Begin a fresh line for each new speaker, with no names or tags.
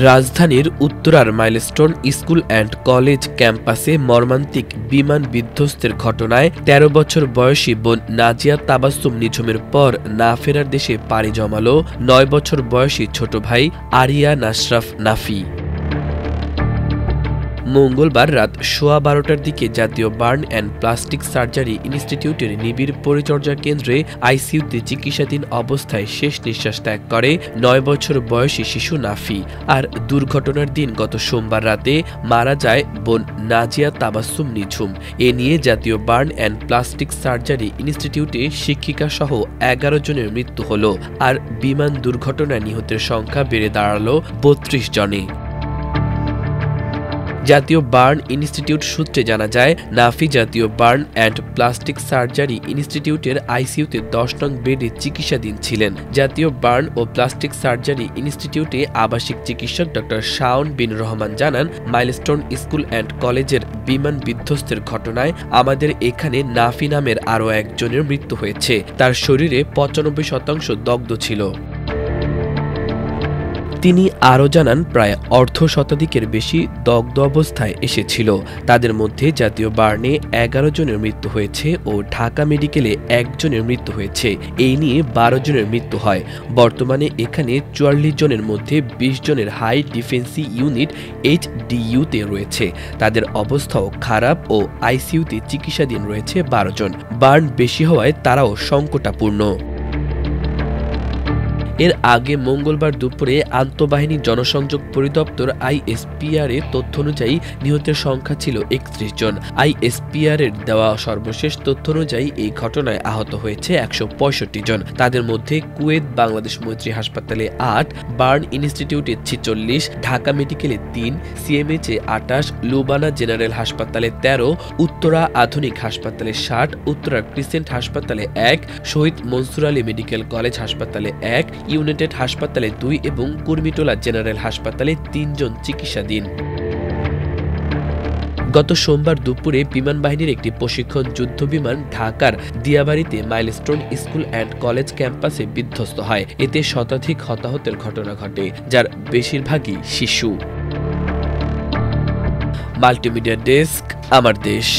রাজধানীর উত্তরার milestone school and college ক্যাম্পাসে মর্মান্তিক বিমান বিধ্বস্তের ঘটনায় ১৩ বছর বয়সী বোন নাজিয়া তাবাসসুম নিঝুমের পর না ফেরার দেশে পাড়ি জমাল ৯ বছর বয়সী ছোট ভাই আরিয়ান আশরাফ নাফি। মঙ্গলবার রাত সোয়া ১২টার দিকে জাতীয় বার্ন অ্যান্ড প্লাস্টিক সার্জারি ইনস্টিটিউটের নিবিড় পরিচর্যা কেন্দ্রে আইসিইউতে চিকিৎসাধীন অবস্থায় শেষ নিঃশ্বাস ত্যাগ করে ৯ বছর বয়সী শিশু নাফি। আর দুর্ঘটনার দিন গত সোমবার রাতে মারা যায় বোন নাজিয়া তাবাসসুম নিঝুম। এ নিয়ে জাতীয় বার্ন অ্যান্ড প্লাস্টিক সার্জারি ইনস্টিটিউটে শিক্ষিকা সহ ১১ জনের মৃত্যু হল। আর বিমান দুর্ঘটনায় নিহতের সংখ্যা বেড়ে দাঁড়াল ৩২ জনে। জাতীয় বার্ন ইনস্টিটিউট সূত্রে জানা যায়, নাফি জাতীয় বার্ন অ্যান্ড প্লাস্টিক সার্জারি ইনস্টিটিউটের আইসিইউতে ১০ নং বেডে চিকিৎসাধীন ছিলেন। জাতীয় বার্ন ও প্লাস্টিক সার্জারি ইনস্টিটিউটে আবাসিক চিকিৎসক ডক্টর শাওন বিন রহমান জানান, মাইলস্টোন স্কুল অ্যান্ড কলেজের বিমান বিধ্বস্তের ঘটনায় আমাদের এখানে নাফি নামের আরও একজনের মৃত্যু হয়েছে। তার শরীরে ৯৫% দগ্ধ ছিল। তিনি আরও জানান, প্রায় অর্ধ শতাধিকের বেশি দগ্ধ অবস্থায় এসেছিল। তাদের মধ্যে জাতীয় বার্নে ১১ জনের মৃত্যু হয়েছে ও ঢাকা মেডিকেলে ১ জনের মৃত্যু হয়েছে। এই নিয়ে ১২ জনের মৃত্যু হয়। বর্তমানে এখানে ৪৪ জনের মধ্যে ২০ জনের হাই ডিফেন্সি ইউনিট HDU-তে রয়েছে। তাদের অবস্থাও খারাপ ও আইসিইউতে চিকিৎসাধীন রয়েছে ১২ জন। বার্ন বেশি হওয়ায় তারাও সংকটাপূর্ণ। এর আগে মঙ্গলবার দুপুরে আন্তঃবাহিনী জনসংযোগ পরিদপ্তর ISPR এর তথ্য অনুযায়ী নিহতের সংখ্যা ছিল ৩১ জন। ISPR এর দেওয়া সর্বশেষ তথ্য অনুযায়ী এই ঘটনায় আহত হয়েছে ১৬৫ জন। তাদের মধ্যে কুয়েত বাংলাদেশ মৈত্রী হাসপাতালে ৮, বার্ন ইনস্টিটিউটে ৪৬, ঢাকা মেডিকেলে ৩, CMH-এ ২৮, লুবানা জেনারেল হাসপাতালে ১৩, উত্তরা আধুনিক হাসপাতালে ৬০, উত্তরা ক্রিসেন্ট হাসপাতালে ১, শহীদ মনসুর আলী মেডিকেল কলেজ হাসপাতালে ১, ইউনাইটেড হাসপাতালে ২ এবং কুর্মিটোলা জেনারেল হাসপাতালে ৩ জন চিকিৎসাধীন। গত সোমবার দুপুরে বিমান বাহিনীর একটি প্রশিক্ষণ যুদ্ধবিমান ঢাকার দিয়াবাড়িতে মাইলস্টোন স্কুল অ্যান্ড কলেজ ক্যাম্পাসে বিধ্বস্ত হয়। এতে শতাধিক হতাহতের ঘটনা ঘটে, যার বেশিরভাগই শিশু। মাল্টিমিডিয়া ডেস্ক, আমার দেশ।